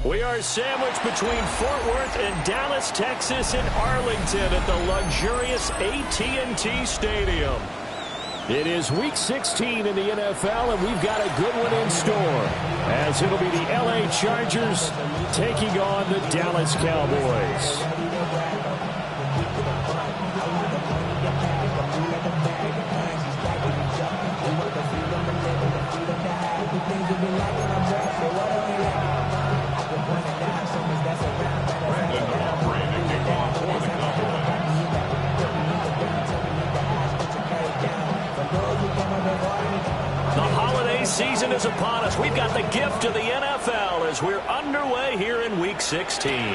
We are sandwiched between Fort Worth and Dallas, Texas, in Arlington at the luxurious AT&T Stadium. It is Week 16 in the NFL, and we've got a good one in store, as it'll be the LA Chargers taking on the Dallas Cowboys. Season is upon us. We've got the gift of the NFL as we're underway here in Week 16. And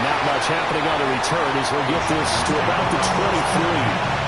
not much happening on the return as we'll get this to about the 23.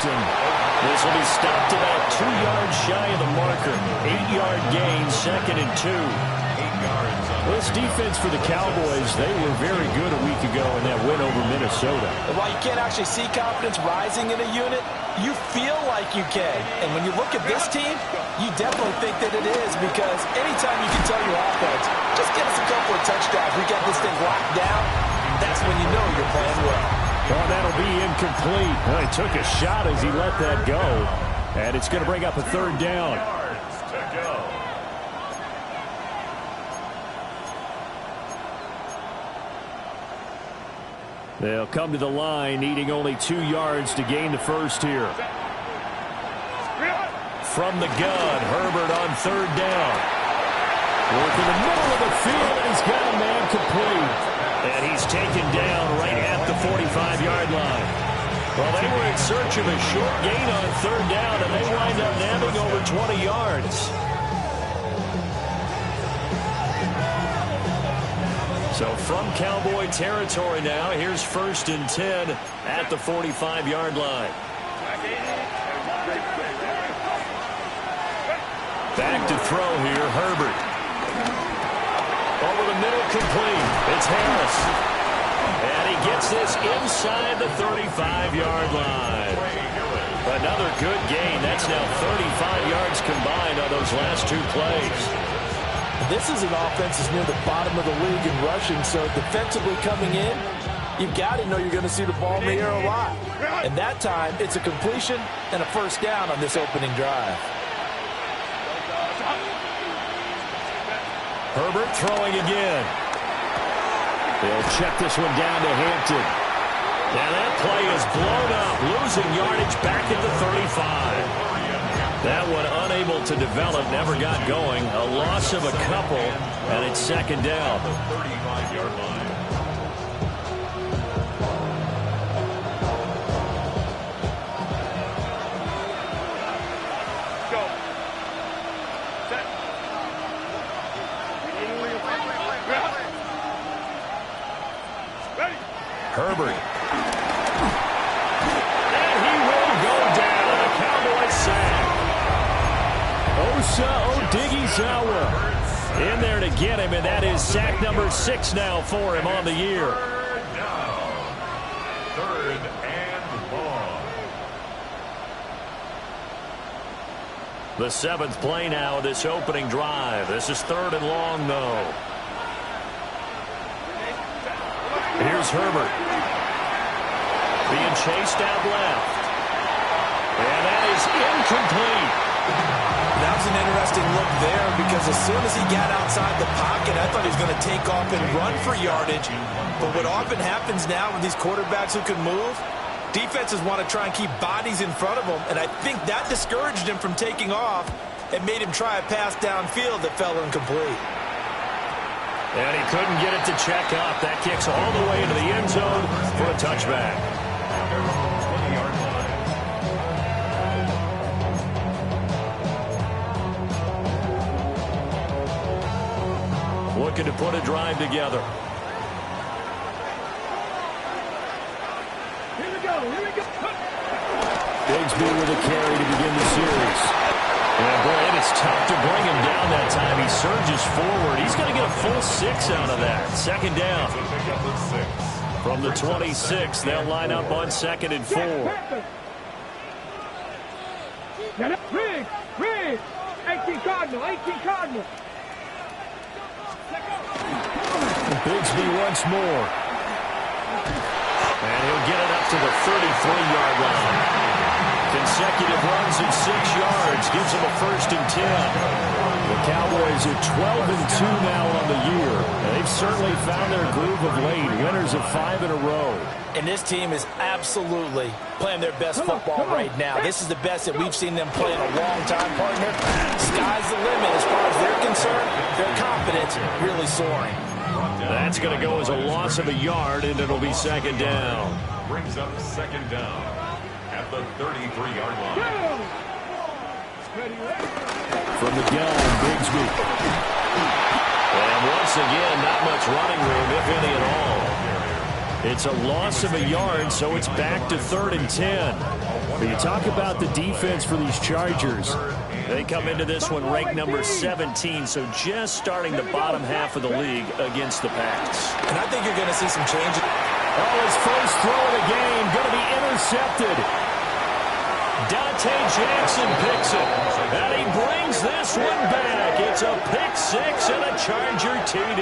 This will be stopped about 2 yards shy of the marker. 8-yard gain, 2nd and 2. 8 yards. This defense for the Cowboys, they were very good a week ago in that win over Minnesota. While you can't actually see confidence rising in a unit, you feel like you can. And when you look at this team, you definitely think that it is, because anytime you can tell your offense, just get us a couple of touchdowns, we got this thing locked down, that's when you know you're playing well. Well, that'll be incomplete. Well, he took a shot as he let that go. And it's going to bring up a 3rd down. They'll come to the line, needing only 2 yards to gain the first here. From the gun, Herbert on 3rd down. Work in the middle of the field, and he's got a man complete. And he's taken down right at the 45-yard line. Well, they were in search of a short gain on 3rd down, and they wind up nabbing over 20 yards. So from Cowboy territory now, here's 1st and 10 at the 45-yard line. Back to throw here, Herbert. Over the middle, complete. It's Harris. And he gets this inside the 35-yard line. Another good gain. That's now 35 yards combined on those last 2 plays. This is an offense that's near the bottom of the league in rushing, so defensively coming in, you've got to know you're going to see the ball in the air a lot. And that time, it's a completion and a 1st down on this opening drive. Herbert throwing again. They'll check this one down to Hampton. Now that play is blown up, losing yardage back at the 35. That one unable to develop, never got going. A loss of a couple, and it's 2nd down. 35-yard line. Herbert. And he will go down. A Cowboy sack. Osa Odighizuwa in there to get him, and that is sack number 6 now for him on the year. 3rd and long. The 7th play now of this opening drive. This is 3rd and long, though. Here's Herbert. Being chased out left. And that is incomplete. That was an interesting look there, because as soon as he got outside the pocket, I thought he was going to take off and run for yardage. But what often happens now with these quarterbacks who can move, defenses want to try and keep bodies in front of them, and I think that discouraged him from taking off and made him try a pass downfield that fell incomplete. And he couldn't get it to check up. That kicks all the way into the end zone for a touchback. Looking to put a drive together. Here we go. Bigsby with a carry to begin the series. And boy, it is tough to bring him down that time. He surges forward. He's going to get a full 6 out of that. Second down. From the 26, they'll line up on 2nd and 4. Rig. 18 Cardinal. Bigsby once more. And he'll get it up to the 33-yard line. Consecutive runs of 6 yards gives him a 1st and 10. The Cowboys are 12-2 now on the year. They've certainly found their groove of late. Winners of 5 in a row. And this team is absolutely playing their best football right now. This is the best that we've seen them play in a long time, partner. Sky's the limit as far as they're concerned. Their confidence really soaring. That's going to go as a loss of a yard, and it'll be 2nd down. Brings up 2nd down at the 33-yard line. From the gun, Bigsby. And once again, not much running room, if any at all. It's a loss of a yard, so it's back to 3rd and 10. But you talk about the defense for these Chargers. They come into this one ranked number 17, so just starting the bottom half of the league against the Pats. And I think you're going to see some changes. Oh, his first throw of the game going to be intercepted. Dante Jackson picks it, and he brings this one back. It's a pick 6 and a Charger TD.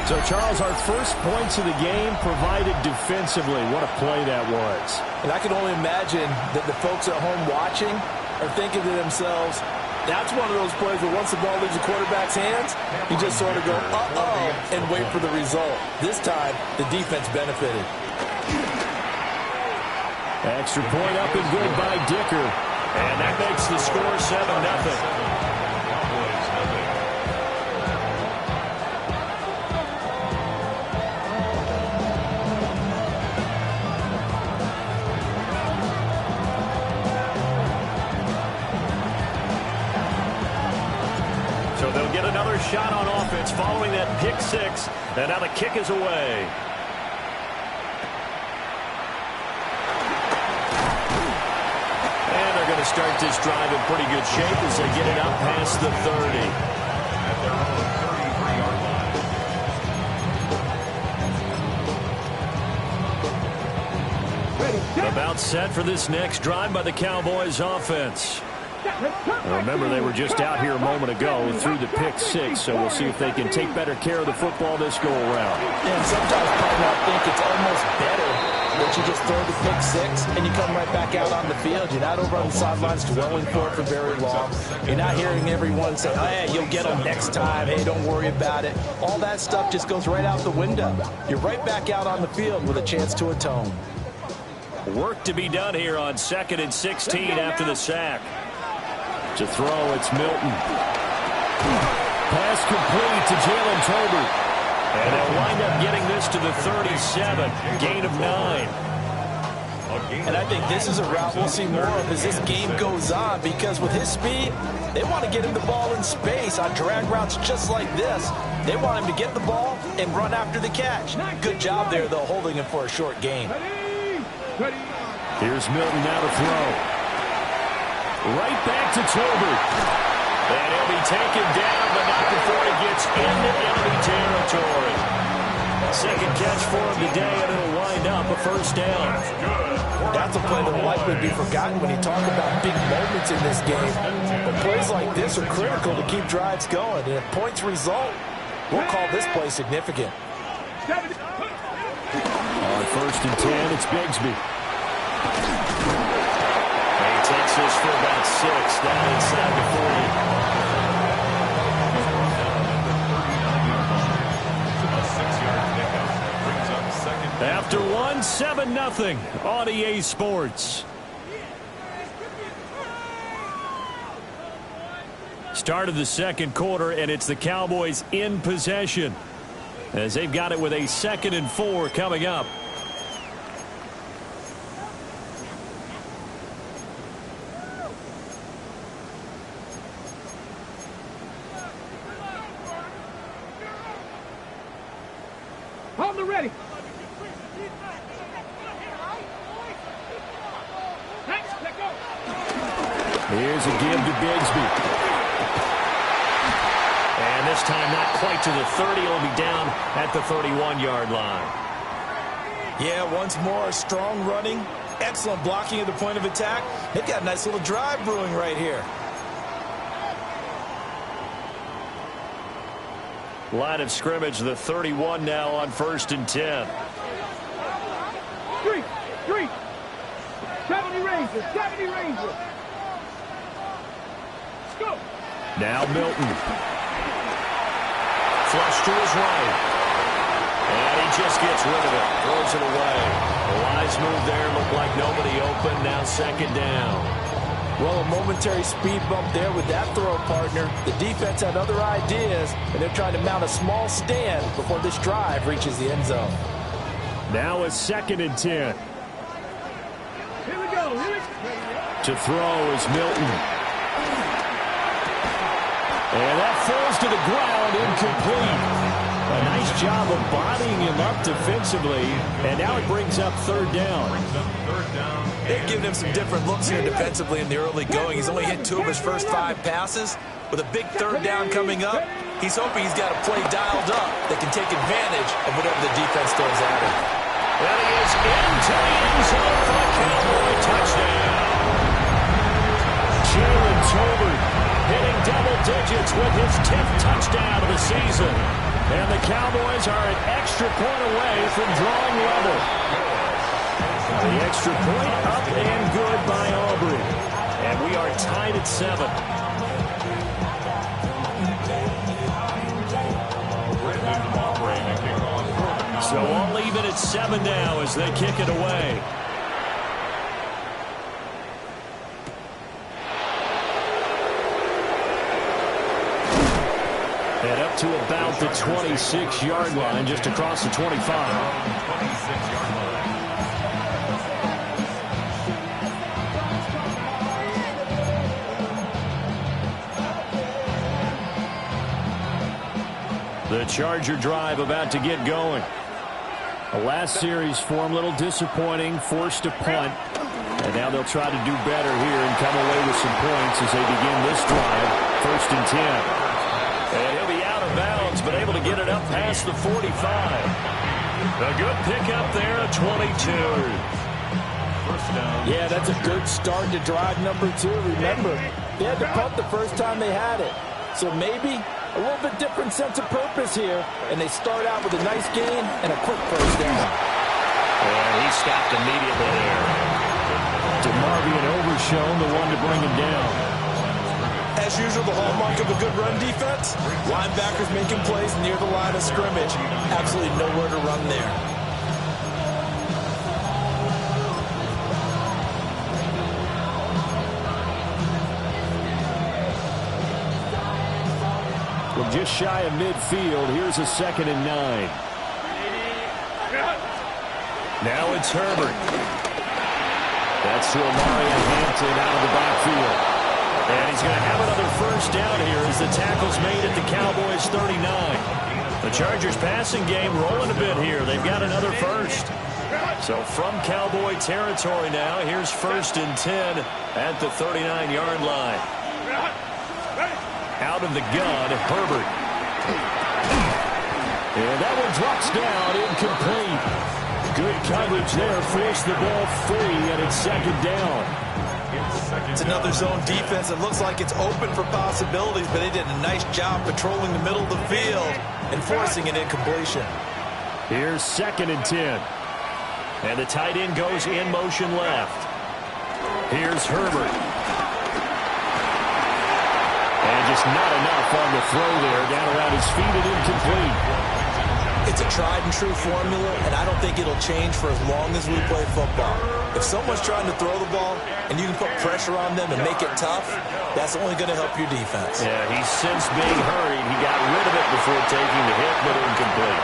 So, Charles, our first points of the game provided defensively. What a play that was. And I can only imagine that the folks at home watching are thinking to themselves, that's one of those plays where once the ball leaves the quarterback's hands, you just sort of go, uh-oh, and wait for the result. This time, the defense benefited. Extra point up and good by Dicker. And that makes the score 7-0. So they'll get another shot on offense following that pick 6. And now the kick is away. And they're going to start this drive in pretty good shape as they get it up past the 30. About set for this next drive by the Cowboys offense. Remember, they were just out here a moment ago through the pick 6, so we'll see if they can take better care of the football this go-around. And sometimes, partner, I think it's almost better that you just throw the pick 6 and you come right back out on the field. You're not over on the sidelines dwelling for very long. You're not hearing everyone say, oh, hey, you'll get them next time. Hey, don't worry about it. All that stuff just goes right out the window. You're right back out on the field with a chance to atone. Work to be done here on 2nd and 16 after the sack. To throw, it's Milton. Pass complete to Jalen Tolbert. And they'll wind up getting this to the 37. Gain of 9. And I think this is a route we'll see more of as this game goes on, because with his speed, they want to get him the ball in space on drag routes just like this. They want him to get the ball and run after the catch. Good job there, though, holding him for a short gain. Here's Milton now to throw. Right back to Tolbert. And he'll be taken down, but not before he gets into enemy territory. Second catch for him today, and it'll wind up a 1st down. That's a play that will likely be forgotten when you talk about big moments in this game. But plays like this are critical to keep drives going. And if points result, we'll call this play significant. On 1st and 10, it's Bigsby. He takes this for about 6, down inside the 40. After one, 7-0 on EA Sports. Start of the second quarter, and it's the Cowboys in possession as they've got it with a 2nd and 4 coming up. Hold the ready. Here's a give to Bigsby. And this time not quite to the 30. He'll be down at the 31-yard line. Yeah, once more, strong running, excellent blocking at the point of attack. They've got a nice little drive brewing right here. Line of scrimmage, the 31 now on 1st and 10. 3. 70 Rangers. 70 Rangers. Let's go. Now Milton. Flush to his right. And he just gets rid of it. Throws it away. A wise move there. Looked like nobody open. Now 2nd down. Well, a momentary speed bump there with that throw, partner. The defense had other ideas, and they're trying to mount a small stand before this drive reaches the end zone. Now a 2nd and 10. Here we go. To throw is Milton. And that falls to the ground, incomplete. A nice job of bodying him up defensively, and now it brings up 3rd down. They've given him some different looks here defensively in the early going. He's only hit 2 of his first 5 passes. With a big 3rd down coming up, he's hoping he's got a play dialed up that can take advantage of whatever the defense throws at him. Well, he is into the end zone for a Cowboy touchdown. Jalen Tolbert hitting double digits with his 10th touchdown of the season. And the Cowboys are an extra point away from drawing level. The extra point up and good by Aubrey. And we are tied at 7. So all even at 7 now as they kick it away. And up to about the 26-yard line, just across the 25. 26-yard line. The Charger drive about to get going. The last series for him, a little disappointing, forced a punt. And now they'll try to do better here and come away with some points as they begin this drive, 1st and 10. And he'll be out of bounds, but able to get it up past the 45. A good pickup there, a 22. First down. Yeah, that's a good start to drive number 2. Remember, they had to punt the first time they had it. So maybe a little bit different sense of purpose here, and they start out with a nice gain and a quick first down. And he stopped immediately there. DeMarvion Overshown, the one to bring him down. As usual, the hallmark of a good run defense, linebackers making plays near the line of scrimmage. Absolutely nowhere to run there. Well, just shy of midfield, here's a 2nd and 9. Now it's Herbert. That's to Amari Hampton out of the backfield. And he's going to have another first down here as the tackle's made at the Cowboys' 39. The Chargers passing game rolling a bit here. They've got another first. So from Cowboy territory now, here's 1st and 10 at the 39-yard line. Out of the gun, Herbert. And that one drops down, incomplete. Good coverage there, forced the ball free, and it's 2nd down. It's another zone defense that looks like it's open for possibilities, but they did a nice job patrolling the middle of the field and forcing an incompletion. Here's 2nd and 10. And the tight end goes in motion left. Here's Herbert. And just not enough on the throw there, down around his feet and incomplete. It's a tried and true formula, and I don't think it'll change for as long as we play football. If someone's trying to throw the ball and you can put pressure on them and make it tough, that's only going to help your defense. Yeah, he sensed being hurried. He got rid of it before taking the hit, but incomplete.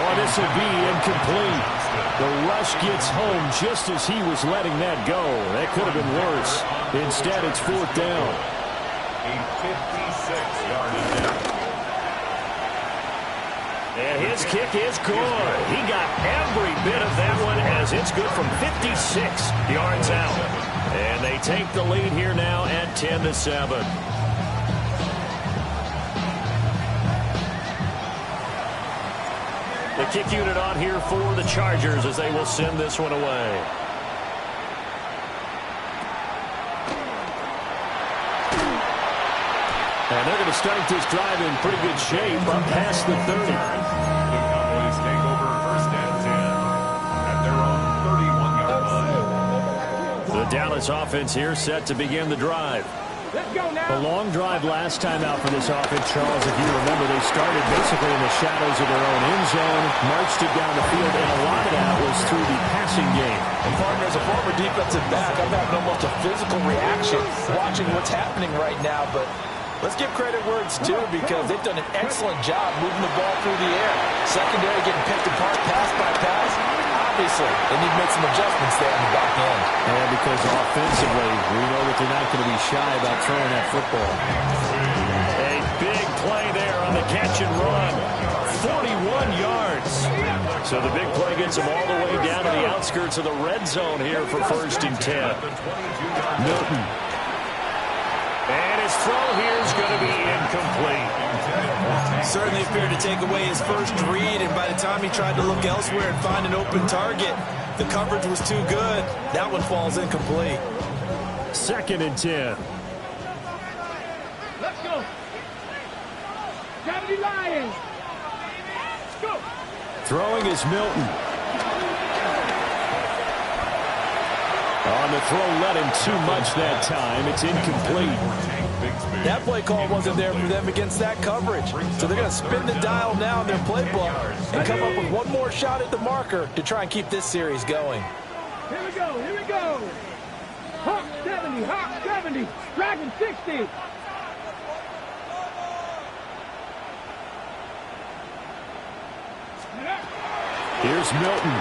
Oh, this will be incomplete. The rush gets home just as he was letting that go. That could have been worse. Instead, it's fourth down. A 56-yard attempt. And his kick is good. He got every bit of that one as it's good from 56 yards out. And they take the lead here now at 10-7. The kick unit on here for the Chargers as they will send this one away. And they're going to start this drive in pretty good shape up past the 30. The Cowboys take over first and 10 at their own 31-yard line. The Dallas offense here set to begin the drive. Let's go now. A long drive last time out for this offense, Charles. If you remember, they started basically in the shadows of their own end zone, marched it down the field, and a lot of that was through the passing game. And partner, as a former defensive back, I'm having almost a physical reaction watching what's happening right now, but let's give credit where it's due because they've done an excellent job moving the ball through the air. Secondary getting picked apart pass by pass. Obviously, they need to make some adjustments there in the back end. And because offensively, we know that they're not going to be shy about throwing that football. A big play there on the catch and run. 41 yards. So the big play gets them all the way down to the outskirts of the red zone here for first and 10. Milton. And his throw here is going to be incomplete. Certainly appeared to take away his first read, and by the time he tried to look elsewhere and find an open target, the coverage was too good. That one falls incomplete. Second and 10. Let's go. 70 Lions. Go. Throwing is Milton. On the throw, let him too much that time. It's incomplete. That play call wasn't there for them against that coverage. So they're going to spin the dial now in their playbook and come up with one more shot at the marker to try and keep this series going. Here we go. Here we go. Hawk 70. Hawk 70. Dragon 60. Here's Milton.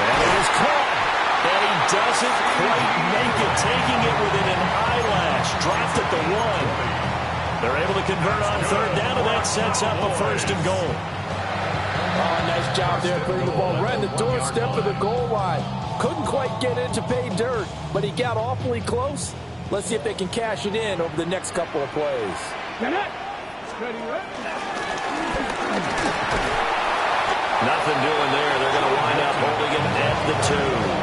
And it is caught. And he doesn't quite make it, taking it within an eyelash. Dropped at the 1. They're able to convert on third down, and that sets up a first and goal. Oh, nice job there putting the ball right in the doorstep of the goal line. Couldn't quite get in to pay dirt, but he got awfully close. Let's see if they can cash it in over the next couple of plays. Nothing doing there. They're going to wind up holding it at the 2.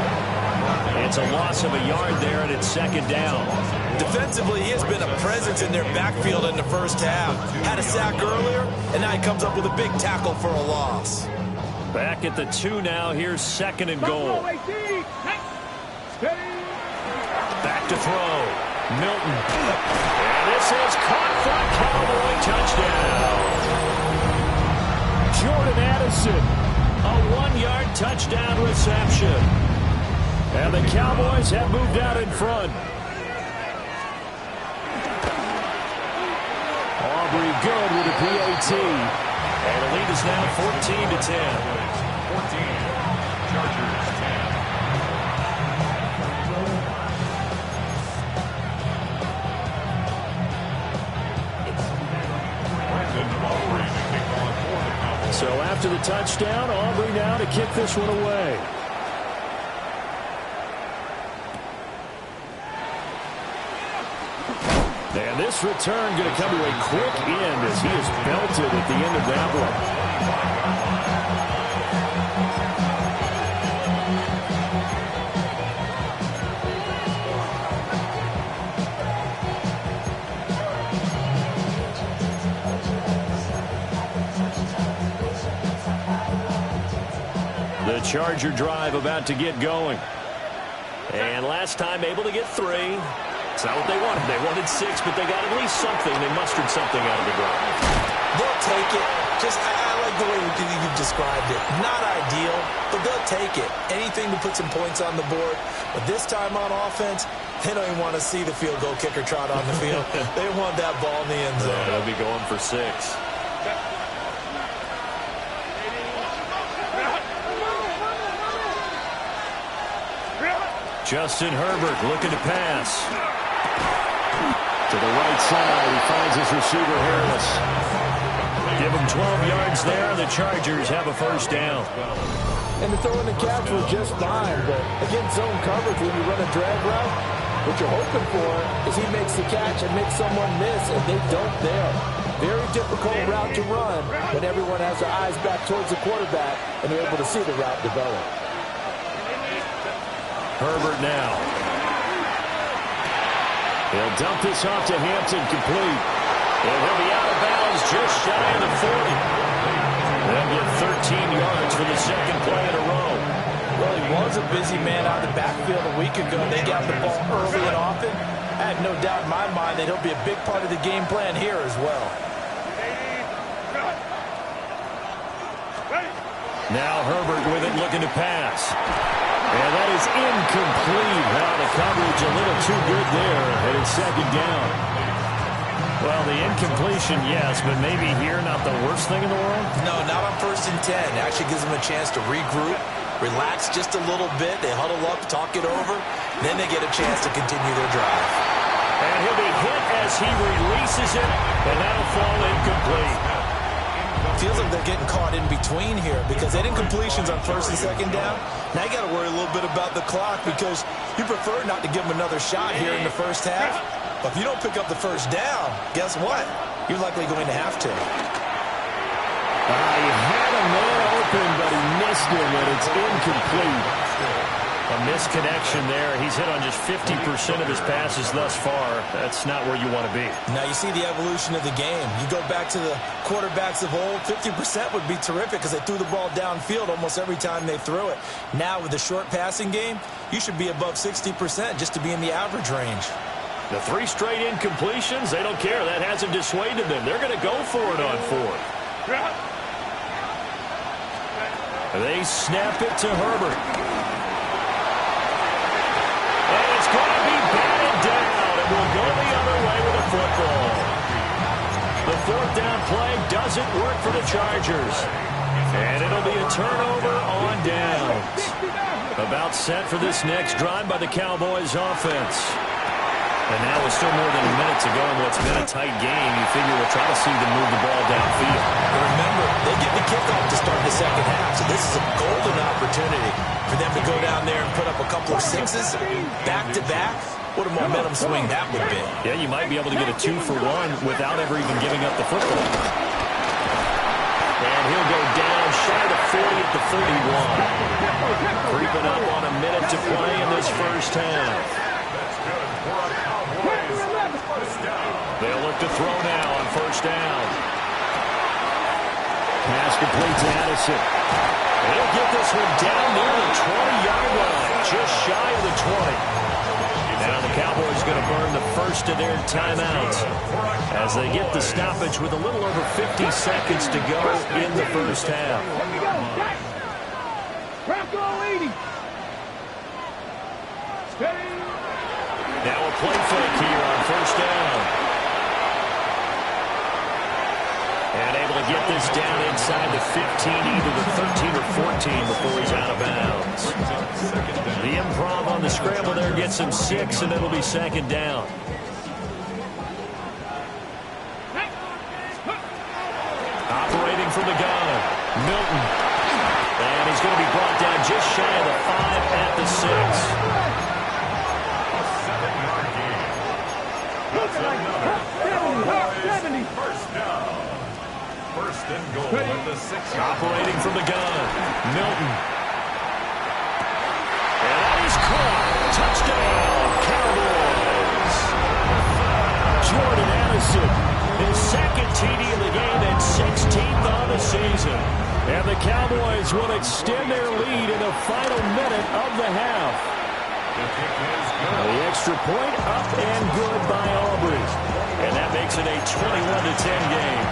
It's a loss of a yard there, and it's second down. Defensively, he has been a presence in their backfield in the first half. Had a sack earlier, and now he comes up with a big tackle for a loss. Back at the 2 now. Here's second and goal. Back to throw. Milton. And this is caught for a Cowboy touchdown. Jordan Addison. A 1-yard touchdown reception. And the Cowboys have moved out in front. Aubrey good with a PAT. And the lead is now 14-10. 14. Chargers 10. So after the touchdown, Aubrey now to kick this one away. And this return going to come to a quick end as he is belted at the end of that one. The Charger drive about to get going. And last time able to get 3. It's not what they wanted. They wanted 6, but they got at least something. They mustered something out of the drive. They'll take it. I like the way you've described it. Not ideal, but they'll take it. Anything to put some points on the board. But this time on offense, they don't even want to see the field goal kicker trot on the field. They want that ball in the end zone. They'll be going for 6. Justin Herbert looking to pass. To the right side, he finds his receiver Harris. Give him 12 yards there, and the Chargers have a first down. And the throw and the catch were just fine, but against zone coverage, when you run a drag route, what you're hoping for is he makes the catch and makes someone miss, and they don't there. Very difficult route to run when everyone has their eyes back towards the quarterback and they're able to see the route develop. Herbert now. He'll dump this off to Hampton, complete. And he'll be out of bounds just shy of the 40. They'll get 13 yards for the second play in a row. Well, he was a busy man out of the backfield a week ago. They got the ball early and often. I have no doubt in my mind that he'll be a big part of the game plan here as well. Now Herbert with it, looking to pass. And that is incomplete. Now the coverage a little too good there, and it's second down. Well, the incompletion, yes, but maybe here not the worst thing in the world? No, not on 1st and 10. Actually gives them a chance to regroup, relax just a little bit. They huddle up, talk it over. Then they get a chance to continue their drive. And he'll be hit as he releases it, and that'll fall incomplete. Feels like they're getting caught in between here because they didn't completions on 1st and 2nd down. Now you got to worry a little bit about the clock because you prefer not to give them another shot here in the first half. But if you don't pick up the first down, guess what? You're likely going to have to. He had a man open, but he missed him, and it's incomplete. A misconnection there. He's hit on just 50% of his passes thus far. That's not where you want to be. Now you see the evolution of the game. You go back to the quarterbacks of old, 50% would be terrific because they threw the ball downfield almost every time they threw it. Now with the short passing game, you should be above 60% just to be in the average range. The 3 straight incompletions, they don't care. That hasn't dissuaded them. They're going to go for it on 4th. They snap it to Herbert. And it's going to be batted down, and we'll go the other way with a football. The 4th down play doesn't work for the Chargers. And it'll be a turnover on downs. About set for this next drive by the Cowboys offense. And now with still more than a minute to go in what's been a tight game, you figure we'll try to see them move the ball downfield. And remember, they get the kickoff to start the second half, so this is a golden opportunity for them to go down there and put up a couple of 6s back-to-back. What a momentum swing that would be. Yeah, you might be able to get a 2-for-1 without ever even giving up the football. And he'll go down shy of the 40 at the 41. Creeping up on a minute to play in this first half. They'll look to throw now on 1st down. Pass complete to Addison. They'll get this one down near the 20-yard line, just shy of the 20. Now the Cowboys going to burn the first of their timeouts as they get the stoppage with a little over 50 seconds to go in the first half. Now a play fake here on 1st down. And able to get this down inside the 15, either the 13 or 14 before he's out of bounds. The improv on the scramble there gets him 6, and it'll be 2nd down. Operating from the gun, Milton. And he's going to be brought down just shy of the 5 at the 6. First and goal at the 6-yard line. Operating from the gun, Milton. And that is caught. Touchdown, Cowboys. Jordan Addison, his 2nd TD in the game and 16th on the season. And the Cowboys will extend their lead in the final minute of the half. The extra point up and good by Aubrey. And that makes it a 21-10 game.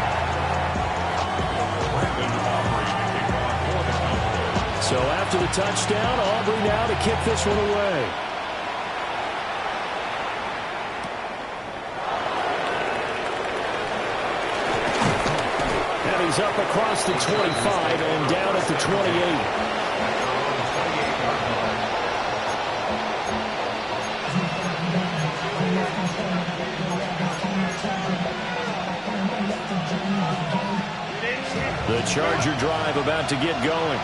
So after the touchdown, Aubrey now to kick this one away. And he's up across the 25 and down at the 28. The Charger drive about to get going.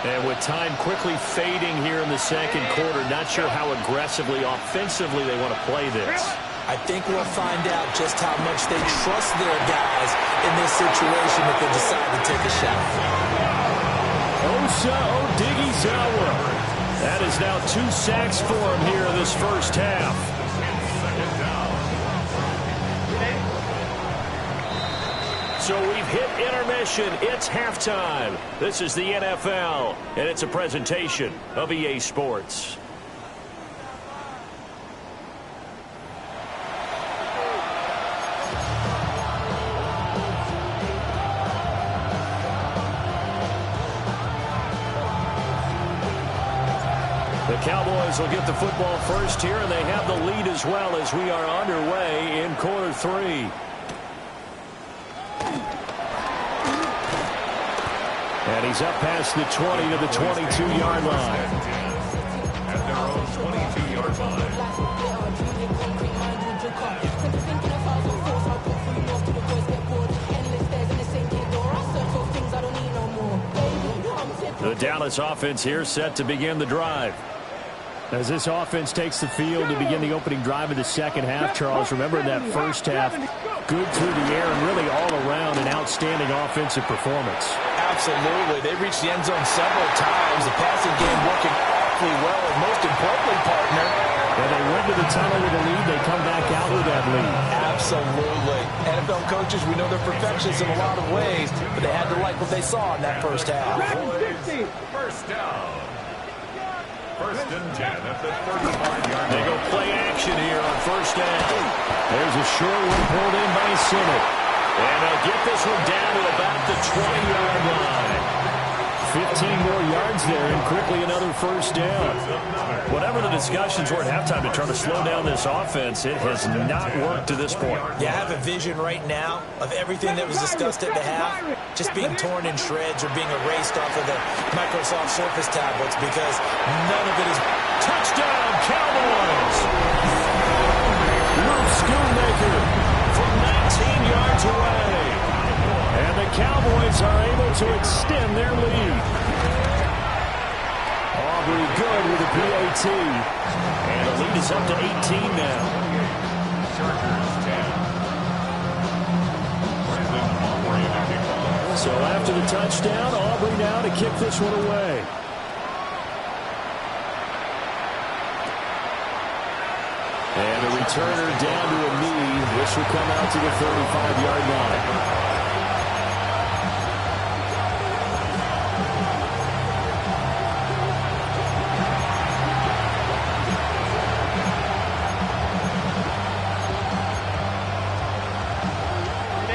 And with time quickly fading here in the second quarter, not sure how aggressively, offensively they want to play this. I think we'll find out just how much they trust their guys in this situation if they decide to take a shot. Osa Odighizuwa. That is now 2 sacks for him here in this first half. So we've hit intermission. It's halftime. This is the NFL, and it's a presentation of EA Sports. The Cowboys will get the football first here, and they have the lead as well as we are underway in quarter 3. And he's up past the 20 to the 22-yard line. At their own 22-yard line. The Dallas offense here set to begin the drive. As this offense takes the field to begin the opening drive of the second half, Charles, remember in that first half, good through the air and really all around an outstanding offensive performance. Absolutely. They reached the end zone several times. The passing game working awfully well, and most importantly, partner, when they went to the tunnel with a lead, they come back out with that lead. Absolutely. NFL coaches, we know they're perfectionists in a lot of ways, but they had to like what they saw in that first half. First down. First and 10 at the 35-yard line. They go play action here on first down. There's a short one pulled in by Sinnott. And they'll get this one down to about the 20-yard line. 15 more yards there, and quickly another first down. Whatever the discussions were at halftime to try to slow down this offense, it has not worked to this point. Yeah, I have a vision right now of everything that was discussed at the half just being torn in shreds or being erased off of the Microsoft Surface tablets, because none of it is... Touchdown, Cowboys! Luke Schoonmaker from 19 yards away. And the Cowboys are able to extend their lead. Aubrey good with a PAT. And the lead is up to 18 now. Chargers 10. So after the touchdown, Aubrey now to kick this one away. And a returner down to a knee. This will come out to the 35-yard line.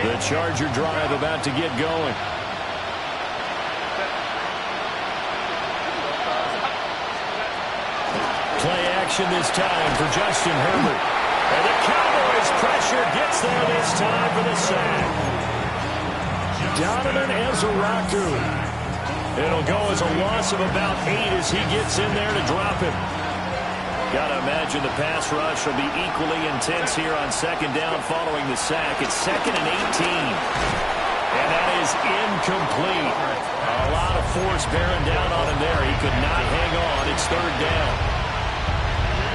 The Charger drive about to get going. Play action this time for Justin Herbert. And the Cowboys pressure gets there this time for the sack. Donovan Ezeraku. It'll go as a loss of about 8 as he gets in there to drop him. Got to imagine the pass rush will be equally intense here on second down following the sack. It's 2nd and 18. And that is incomplete. A lot of force bearing down on him there. He could not hang on. It's 3rd down.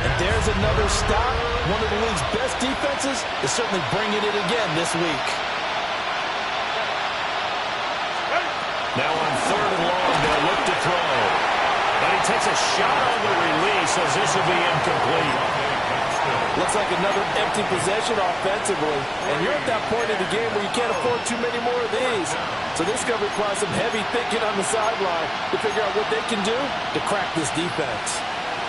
And there's another stop. One of the league's best defenses is certainly bringing it again this week. Now on 3rd and long, they'll look to throw. And he takes a shot on the release as this will be incomplete. Looks like another empty possession offensively. And you're at that point in the game where you can't afford too many more of these. So this is going to require some heavy thinking on the sideline to figure out what they can do to crack this defense.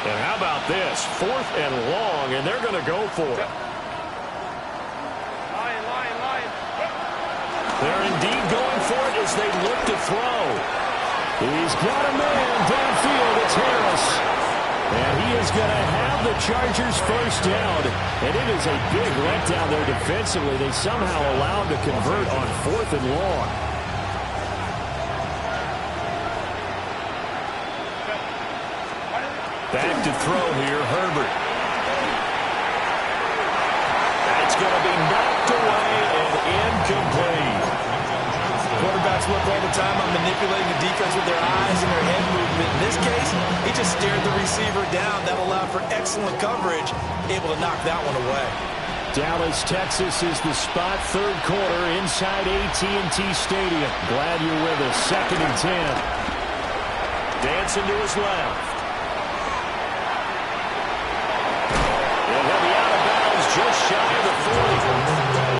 And how about this? 4th and long, and they're going to go for it. They're indeed going for it as they look to throw. He's got a man downfield. It's Harris. And he is going to have the Chargers first down. And it is a big letdown there defensively. They somehow allow him to convert on 4th and long. Back to throw here, Herbert. That's going to be knocked away and incomplete. Quarterbacks look all the time on manipulating the defense with their eyes and their head movement. In this case, he just stared the receiver down. That allowed for excellent coverage, able to knock that one away. Dallas, Texas is the spot, 3rd quarter inside AT&T Stadium. Glad you're with us. 2nd and 10. Dancing to his left. And he'll be out of bounds just shy of the 40.